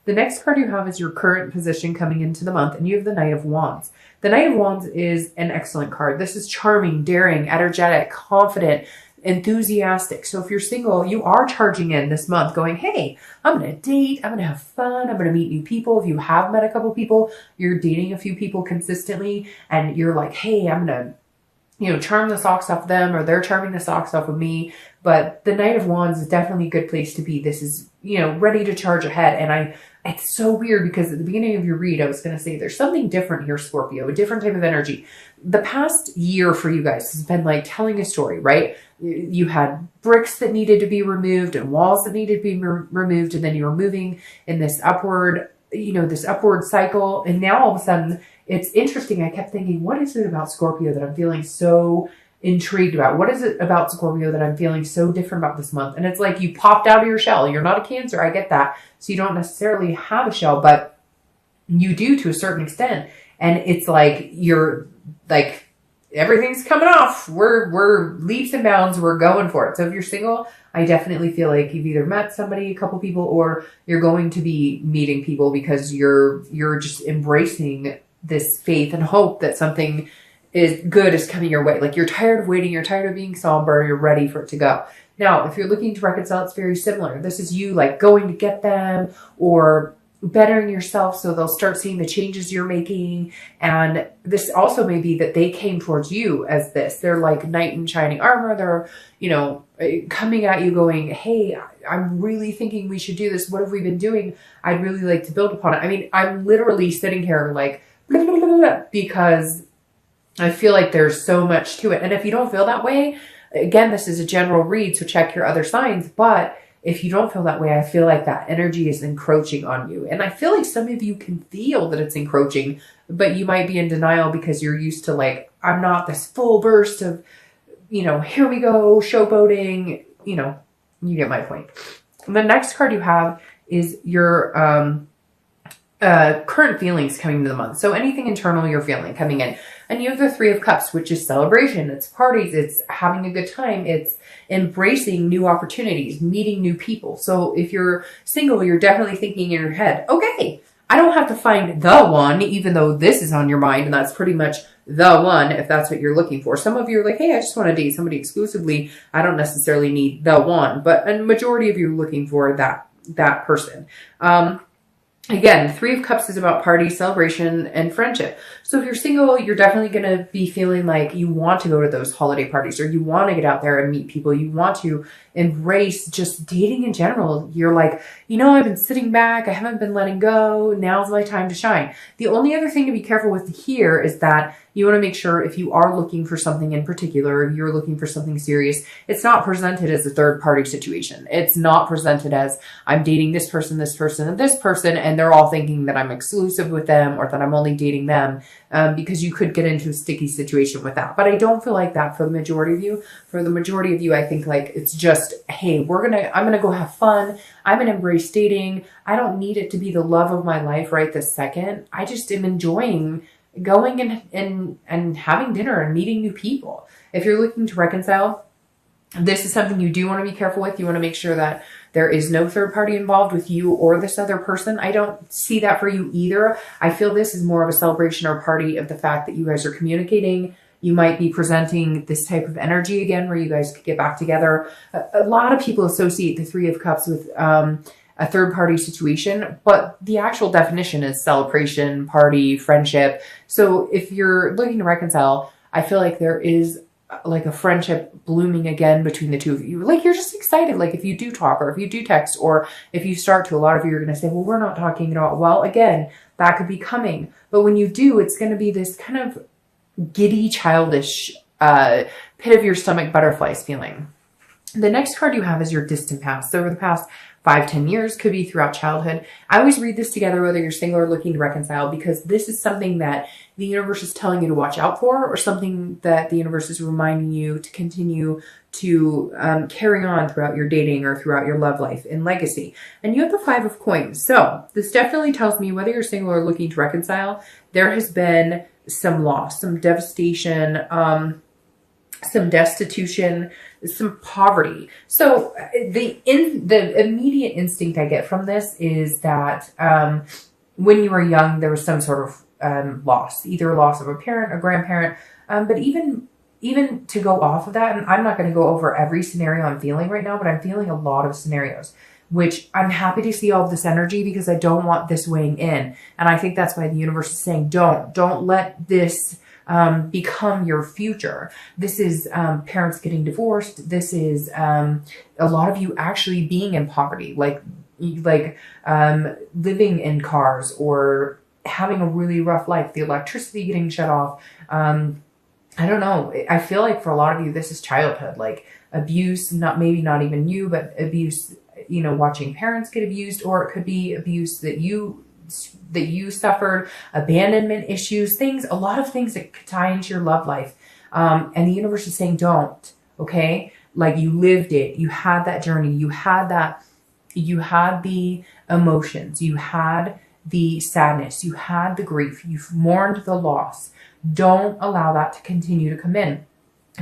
The next card you have is your current position coming into the month, and you have the Knight of Wands. The Knight of Wands is an excellent card. This is charming, daring, energetic, confident, enthusiastic. So if you're single, you are charging in this month going, hey, I'm going to date, I'm going to have fun, I'm going to meet new people. If you have met a couple people, you're dating a few people consistently, and you're like, hey, I'm going to charm the socks off them, or they're charming the socks off of me. But the Knight of Wands is definitely a good place to be. This is, ready to charge ahead. And it's so weird because at the beginning of your read, I was going to say there's something different here, Scorpio, a different type of energy. The past year for you guys has been like telling a story, right? You had bricks that needed to be removed and walls that needed to be removed. And then you were moving in this upward cycle. And now all of a sudden, it's interesting. I kept thinking, what is it about Scorpio that I'm feeling so intrigued about? What is it about Scorpio that I'm feeling so different about this month? And it's like you popped out of your shell. You're not a Cancer. I get that. So you don't necessarily have a shell, but you do to a certain extent. And it's like you're like, everything's coming off. We're leaps and bounds. We're going for it. So if you're single, I definitely feel like you've either met somebody, a couple people, or you're going to be meeting people because you're just embracing this faith and hope that something good is coming your way. Like you're tired of waiting, you're tired of being somber, you're ready for it to go. Now, if you're looking to reconcile, it's very similar. This is you like going to get them or bettering yourself so they'll start seeing the changes you're making. And this also may be that they came towards you as this. They're like knight in shining armor. They're, coming at you going, hey, I'm really thinking we should do this. What have we been doing? I'd really like to build upon it. I mean, I'm literally sitting here like, blah, blah, blah, blah, because I feel like there's so much to it. And if you don't feel that way, again, this is a general read, so check your other signs. But if you don't feel that way, I feel like that energy is encroaching on you. And I feel like some of you can feel that it's encroaching, but you might be in denial because you're used to like, I'm not this full burst of, here we go, showboating, you get my point. The next card you have is your current feelings coming to the month. So anything internal you're feeling coming in. And you have the Three of Cups, which is celebration. It's parties. It's having a good time. It's embracing new opportunities, meeting new people. So if you're single, you're definitely thinking in your head, okay, I don't have to find the one, even though this is on your mind. And that's pretty much the one, if that's what you're looking for. Some of you are like, hey, I just want to date somebody exclusively. I don't necessarily need the one, but a majority of you are looking for that person. Again, Three of Cups is about party, celebration, and friendship. So if you're single, you're definitely going to be feeling like you want to go to those holiday parties, or you want to get out there and meet people. You want to embrace just dating in general. You're like, I've been sitting back. I haven't been letting go. Now's my time to shine. The only other thing to be careful with here is that you want to make sure if you are looking for something in particular, if you're looking for something serious, it's not presented as a third party situation. It's not presented as I'm dating this person, and this person, and they're all thinking that I'm exclusive with them or that I'm only dating them, because you could get into a sticky situation with that. But I don't feel like that for the majority of you. For the majority of you, I think like it's just, hey, I'm going to go have fun. I'm going to embrace dating. I don't need it to be the love of my life right this second. I just am enjoying going and having dinner and meeting new people. If you're looking to reconcile, this is something you do want to be careful with. You want to make sure that there is no third party involved with you or this other person. I don't see that for you either. I feel this is more of a celebration or party of the fact that you guys are communicating. You might be presenting this type of energy again where you guys could get back together. A lot of people associate the Three of Cups with a third party situation, but the actual definition is celebration, party, friendship. So if you're looking to reconcile, I feel like there is like a friendship blooming again between the two of you. Like you're just excited. Like if you do talk or if you do text or if you start to, a lot of you are going to say, well, we're not talking at all. Well, again, that could be coming. But when you do, it's going to be this kind of giddy, childish, pit of your stomach butterflies feeling. The next card you have is your distant past. So over the past 5-10 years, could be throughout childhood. I always read this together, whether you're single or looking to reconcile, because this is something that the universe is telling you to watch out for, or something that the universe is reminding you to continue to carry on throughout your dating or throughout your love life and legacy. And you have the Five of Coins. So this definitely tells me whether you're single or looking to reconcile, there has been some loss, some devastation, some destitution, some poverty. So the immediate instinct I get from this is that when you were young, there was some sort of loss, either a loss of a parent, a grandparent, but even to go off of that, and I'm not going to go over every scenario I'm feeling right now, but I'm feeling a lot of scenarios, which I'm happy to see all of this energy because I don't want this weighing in. And I think that's why the universe is saying, don't let this become your future. This is parents getting divorced. This is a lot of you actually being in poverty, like living in cars or having a really rough life, the electricity getting shut off. I don't know. I feel like for a lot of you, this is childhood, like abuse, maybe not even you, but abuse, watching parents get abused, or it could be abuse that you suffered, abandonment issues, a lot of things that could tie into your love life. And the universe is saying, don't, okay? Like you lived it. You had that journey. You had the emotions. You had the sadness. You had the grief. You've mourned the loss. Don't allow that to continue to come in.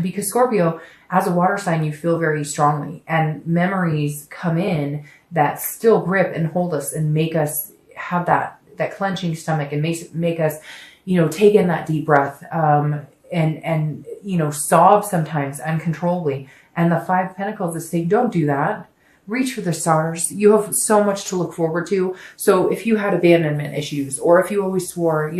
Because Scorpio, as a water sign, you feel very strongly, and memories come in that still grip and hold us and make us have that clenching stomach, and make us, take in that deep breath, and sob sometimes uncontrollably. And the Five of Pentacles is saying, don't do that. Reach for the stars. You have so much to look forward to. So if you had abandonment issues, or if you always swore,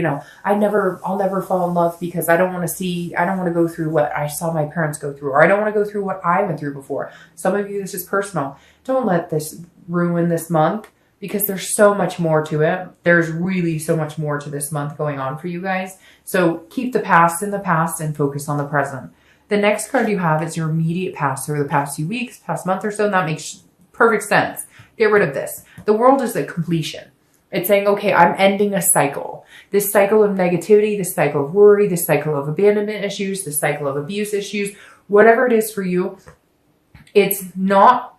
I'll never fall in love because I don't want to go through what I saw my parents go through, or I don't want to go through what I went through before. Some of you, this is personal. Don't let this ruin this month, because there's so much more to it. There's really so much more to this month going on for you guys. So keep the past in the past and focus on the present. The next card you have is your immediate past, or the past few weeks, past month or so, and that makes perfect sense. Get rid of this. The world is a completion. It's saying, okay, I'm ending a cycle. This cycle of negativity, this cycle of worry, this cycle of abandonment issues, this cycle of abuse issues, whatever it is for you, it's not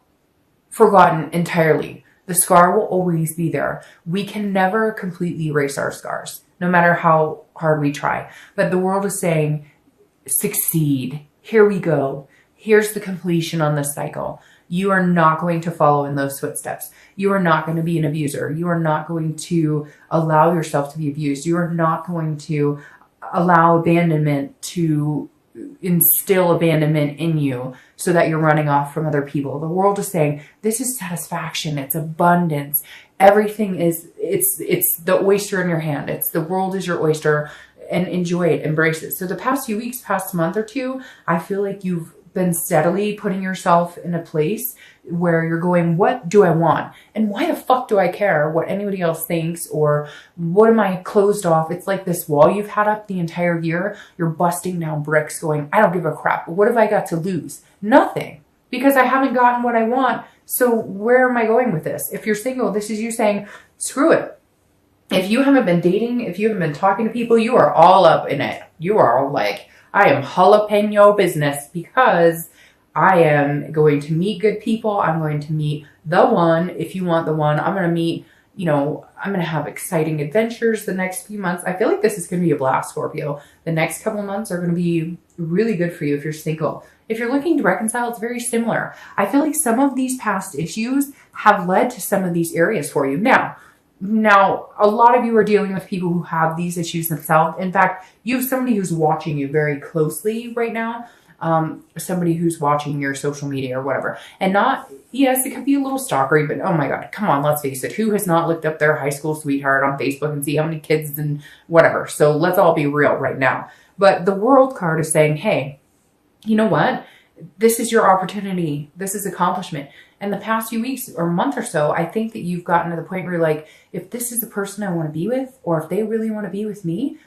forgotten entirely. The scar will always be there. We can never completely erase our scars, no matter how hard we try. But the world is saying, succeed. Here we go. Here's the completion on this cycle. You are not going to follow in those footsteps. You are not going to be an abuser. You are not going to allow yourself to be abused. You are not going to allow abandonment to instill abandonment in you so that you're running off from other people. The world is saying, this is satisfaction. It's abundance. Everything is, it's the oyster in your hand. It's the world is your oyster, and enjoy it, embrace it. So the past few weeks, past month or two, I feel like you've been steadily putting yourself in a place where you're going, what do I want? And why the fuck do I care what anybody else thinks, or what am I closed off? It's like this wall you've had up the entire year. You're busting down bricks going, I don't give a crap. What have I got to lose? Nothing, because I haven't gotten what I want. So where am I going with this? If you're single, this is you saying, screw it. If you haven't been dating, if you haven't been talking to people, you are all up in it. You are all like, I am jalapeno business, because I am going to meet good people. I'm going to meet the one. If you want the one, I'm going to meet, I'm going to have exciting adventures the next few months. I feel like this is going to be a blast, Scorpio. The next couple of months are going to be really good for you if you're single. If you're looking to reconcile, it's very similar. I feel like some of these past issues have led to some of these areas for you. Now, a lot of you are dealing with people who have these issues themselves. In fact, you have somebody who's watching you very closely right now. Somebody who's watching your social media or whatever. And yes, it could be a little stalkery, but oh my God, come on, let's face it. Who has not looked up their high school sweetheart on Facebook and see how many kids and whatever? So let's all be real right now. But the World card is saying, hey, you know what? This is your opportunity. This is accomplishment. And the past few weeks or month or so, I think that you've gotten to the point where you're like, if this is the person I want to be with, or if they really want to be with me,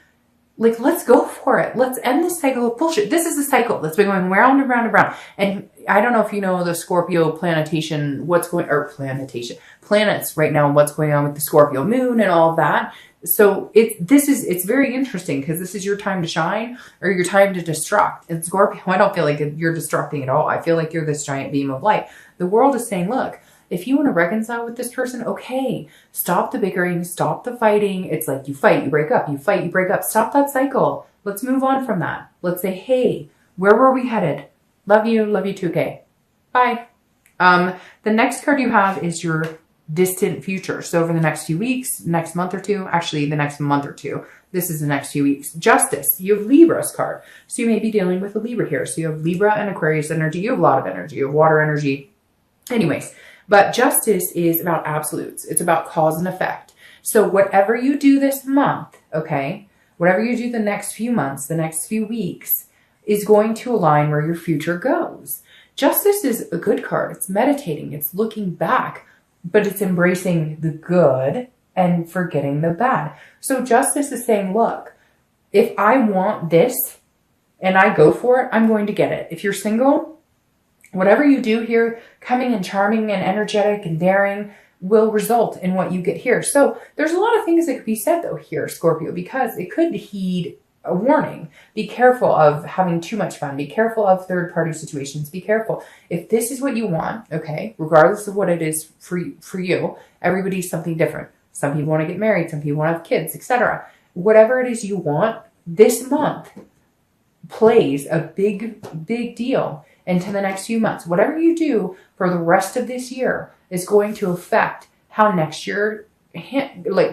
like, let's go for it. Let's end this cycle of bullshit. This is a cycle that's been going round and round and round. And I don't know if you know the Scorpio planets right now, what's going on with the Scorpio moon and all of that. So it's very interesting, because this is your time to shine, or your time to destruct. And Scorpio, I don't feel like you're destructing at all. I feel like you're this giant beam of light. The world is saying, look, if you want to reconcile with this person, okay, stop the bickering, stop the fighting. It's like you fight, you break up, you fight, you break up. Stop that cycle. Let's move on from that. Let's say, hey, where were we headed? Love you. Love you too. Okay. Bye. The next card you have is your distant future. So over the next few weeks, next month or two, actually the next month or two, this is the next few weeks. Justice. You have Libra's card. So you may be dealing with a Libra here. So you have Libra and Aquarius energy. You have a lot of energy. You have water energy. Anyways, but justice is about absolutes. It's about cause and effect. So whatever you do this month, okay, whatever you do the next few months, the next few weeks, is going to align where your future goes. Justice is a good card. It's meditating. It's looking back, but it's embracing the good and forgetting the bad. So justice is saying, look, if I want this and I go for it, I'm going to get it. If you're single, whatever you do here, coming and charming and energetic and daring, will result in what you get here. So there's a lot of things that could be said though here, Scorpio, because it could heed a warning. Be careful of having too much fun. Be careful of third-party situations. Be careful. If this is what you want, okay, regardless of what it is for you, everybody's something different. Some people want to get married. Some people want to have kids, etc. Whatever it is you want, this month plays a big deal into the next few months. Whatever you do for the rest of this year is going to affect how next year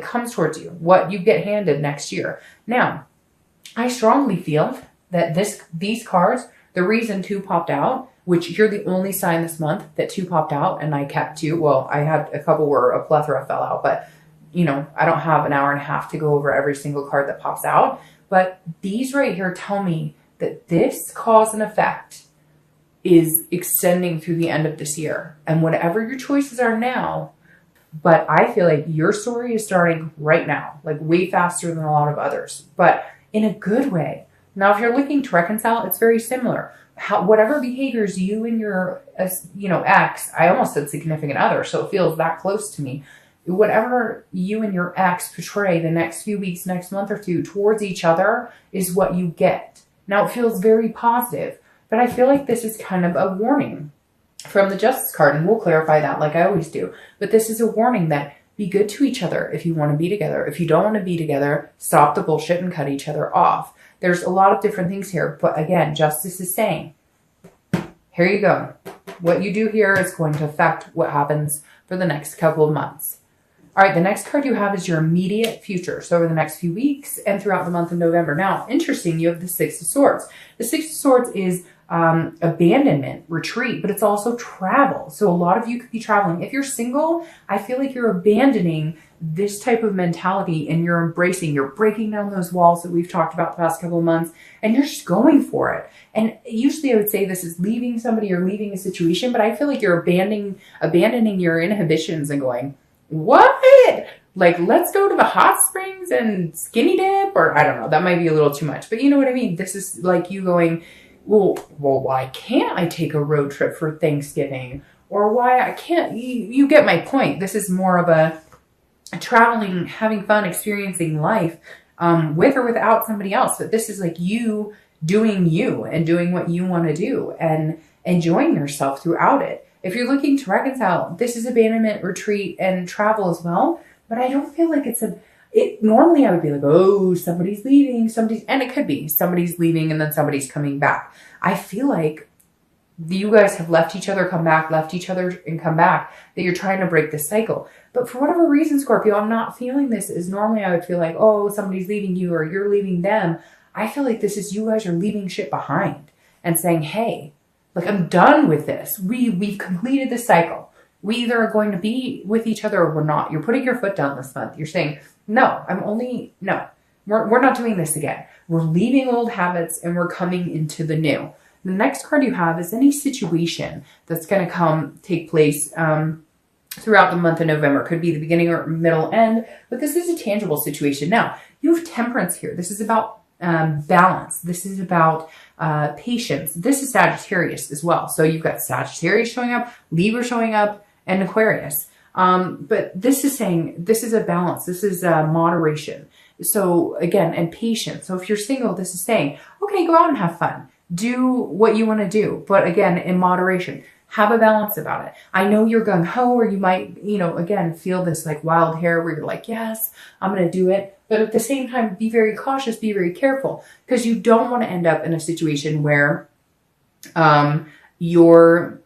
comes towards you, what you get handed next year. Now, I strongly feel that these cards, the reason 2 popped out, which you're the only sign this month that 2 popped out, and I kept 2. Well, I had a couple where a plethora fell out, but you know, I don't have an hour and a half to go over every single card that pops out. But these right here tell me that this cause and effect is extending through the end of this year. And whatever your choices are now, but I feel like your story is starting right now, like way faster than a lot of others, but in a good way. Now, if you're looking to reconcile, it's very similar. Whatever behaviors you and your, ex, I almost said significant other, so it feels that close to me. Whatever you and your ex portray the next few weeks, next month or two towards each other is what you get. Now, it feels very positive, but I feel like this is kind of a warning from the Justice card, and we'll clarify that like I always do. But this is a warning that be good to each other if you want to be together. If you don't want to be together, stop the bullshit and cut each other off. There's a lot of different things here, but again, Justice is saying, here you go. What you do here is going to affect what happens for the next couple of months. All right, the next card you have is your immediate future. So over the next few weeks and throughout the month of November. Now, interesting, you have the 6 of Swords. The 6 of Swords is abandonment, retreat, but it's also travel. So a lot of you could be traveling. If you're single, I feel like you're abandoning this type of mentality and you're breaking down those walls that we've talked about the past couple of months, and you're just going for it. And usually I would say this is leaving somebody or leaving a situation, but I feel like you're abandoning your inhibitions and going, what? Like, let's go to the hot springs and skinny dip, or I don't know, that might be a little too much, but you know what I mean? This is like you going, well, why can't I take a road trip for Thanksgiving? Or why I can't, you get my point. This is more of a traveling, having fun, experiencing life with or without somebody else. But this is like you doing you and doing what you want to do and enjoying yourself throughout it. If you're looking to reconcile, this is abandonment, retreat, and travel as well. But I don't feel like normally I would be like, oh, somebody's leaving, and it could be somebody's leaving and then somebody's coming back. I feel like you guys have left each other, come back, left each other and come back, that you're trying to break this cycle. But for whatever reason, Scorpio, I'm not feeling this as normally I would feel like, oh, somebody's leaving you or you're leaving them. I feel like this is you guys are leaving shit behind and saying, hey, like, I'm done with this. We've completed the cycle. We either are going to be with each other or we're not. You're putting your foot down this month. You're saying, no, we're not doing this again. We're leaving old habits and we're coming into the new. The next card you have is any situation that's going to take place throughout the month of November. Could be the beginning or middle end, but this is a tangible situation. Now, you have Temperance here. This is about balance. This is about patience. This is Sagittarius as well. So you've got Sagittarius showing up, Libra showing up, and Aquarius. But this is saying this is a balance. This is moderation. So again, and patience. So if you're single, this is saying, okay, go out and have fun. Do what you want to do. But again, in moderation. Have a balance about it. I know you're gung-ho, or you might, again, feel this like wild hair where you're like, yes, I'm going to do it. But at the same time, be very cautious, be very careful, because you don't want to end up in a situation where You're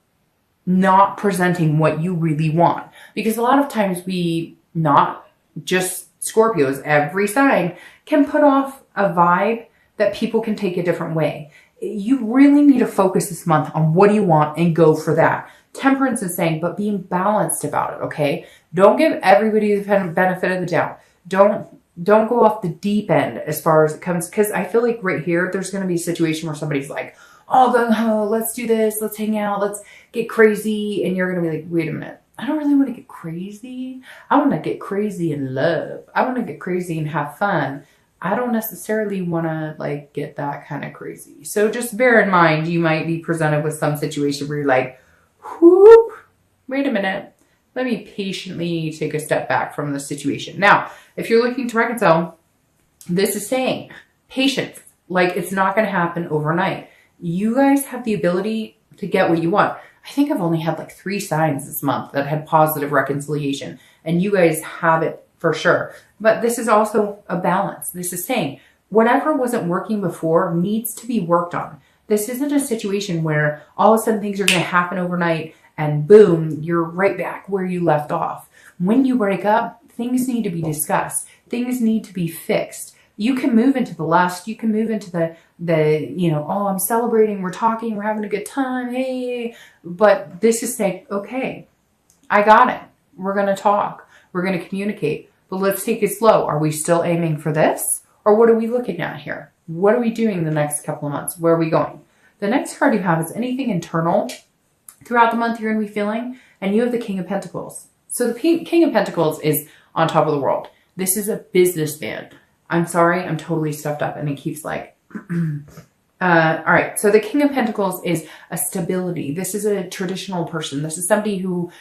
not presenting what you really want. Because a lot of times we, not just Scorpios, every sign can put off a vibe that people can take a different way. You really need to focus this month on what do you want and go for that. Temperance is saying, but being balanced about it, okay? Don't give everybody the benefit of the doubt. Don't go off the deep end as far as it comes, because I feel like right here, there's going to be a situation where somebody's like, oh, gung-ho, let's do this, let's hang out, let's get crazy. And you're going to be like, wait a minute, I don't really want to get crazy. I want to get crazy in love. I want to get crazy and have fun. I don't necessarily want to like get that kind of crazy. So just bear in mind, you might be presented with some situation where you're like, whoop, wait a minute. Let me patiently take a step back from the situation. Now, if you're looking to reconcile, this is saying patience. Like, it's not going to happen overnight. You guys have the ability to get what you want. I think I've only had like 3 signs this month that had positive reconciliation, and you guys have it for sure. But this is also a balance. This is saying whatever wasn't working before needs to be worked on. This isn't a situation where all of a sudden things are going to happen overnight and boom, you're right back where you left off. When you break up, things need to be discussed. Things need to be fixed. You can move into the lust. You can move into the oh, I'm celebrating, we're talking, we're having a good time, hey. But this is saying, okay, I got it. We're going to talk. We're going to communicate. But let's take it slow. Are we still aiming for this? Or what are we looking at here? What are we doing the next couple of months? Where are we going? The next card you have is anything internal throughout the month you're going to be feeling. And you have the King of Pentacles. So the King of Pentacles is on top of the world. This is a businessman. I'm sorry, I'm totally stuffed up. And it keeps like, all right. So the King of Pentacles is a stability. This is a traditional person. This is somebody who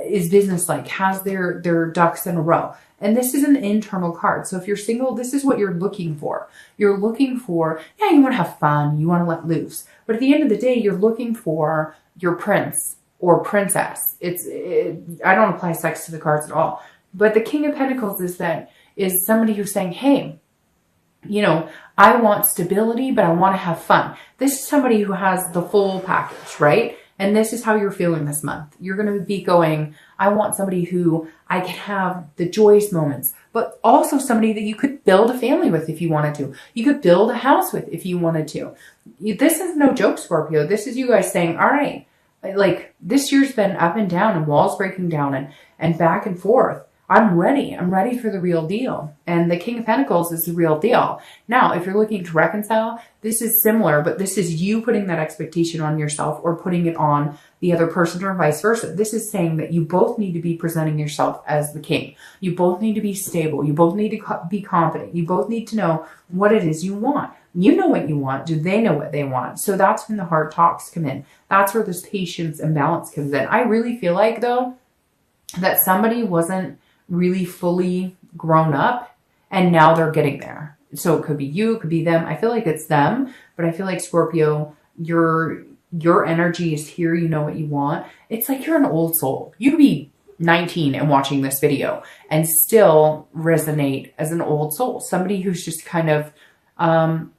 is business-like, has their ducks in a row. And this is an internal card. So if you're single, this is what you're looking for. You're looking for, yeah, you want to have fun. You want to let loose. But at the end of the day, you're looking for your prince or princess. I don't apply sex to the cards at all. But the King of Pentacles is somebody who's saying, hey, I want stability, but I want to have fun. This is somebody who has the full package, right? And this is how you're feeling this month. You're going to be going, I want somebody who I can have the joyous moments, but also somebody that you could build a family with if you wanted to. You could build a house with if you wanted to. This is no joke, Scorpio. This is you guys saying, all right, like this year's been up and down and walls breaking down and back and forth. I'm ready. I'm ready for the real deal. And the King of Pentacles is the real deal. Now, if you're looking to reconcile, this is similar, but this is you putting that expectation on yourself or putting it on the other person or vice versa. This is saying that you both need to be presenting yourself as the king. You both need to be stable. You both need to be confident. You both need to know what it is you want. You know what you want. Do they know what they want? So that's when the hard talks come in. That's where this patience and balance comes in. I really feel like, though, that somebody wasn't really fully grown up and now they're getting there. So it could be you, it could be them. I feel like it's them, but I feel like Scorpio, your energy is here. You know what you want. It's like you're an old soul. You could be 19 and watching this video and still resonate as an old soul. Somebody who's just kind of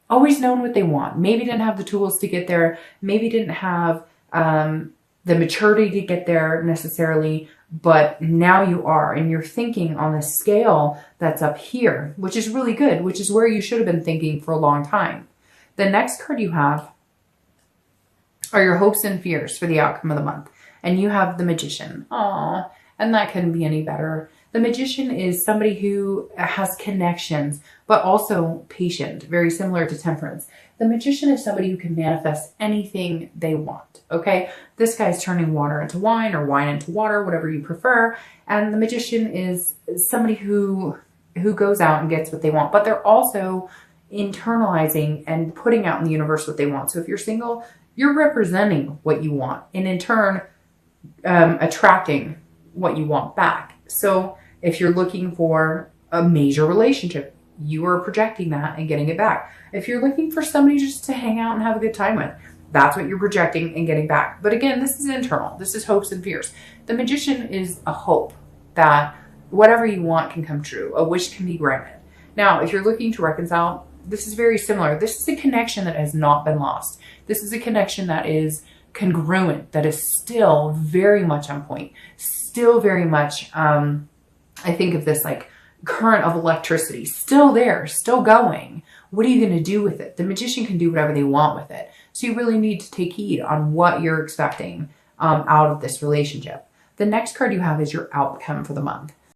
always known what they want. Maybe didn't have the tools to get there. Maybe didn't have the maturity to get there necessarily, but now you are, and you're thinking on the scale that's up here, which is really good, which is where you should have been thinking for a long time. The next card you have are your hopes and fears for the outcome of the month. And you have the Magician. Aww, and that couldn't be any better. The Magician is somebody who has connections, but also patient, very similar to Temperance. The Magician is somebody who can manifest anything they want, okay? This guy's turning water into wine or wine into water, whatever you prefer. And the Magician is somebody who goes out and gets what they want, but they're also internalizing and putting out in the universe what they want. So if you're single, you're representing what you want and in turn attracting what you want back. So if you're looking for a major relationship, you are projecting that and getting it back. If you're looking for somebody just to hang out and have a good time with, that's what you're projecting and getting back. But again, this is internal. This is hopes and fears. The Magician is a hope that whatever you want can come true. A wish can be granted. Now, if you're looking to reconcile, this is very similar. This is a connection that has not been lost. This is a connection that is congruent, that is still very much on point, still very much, I think of this like current of electricity, still there, still going. What are you going to do with it? The magician can do whatever they want with it. So you really need to take heed on what you're expecting out of this relationship. The next card you have is your outcome for the month.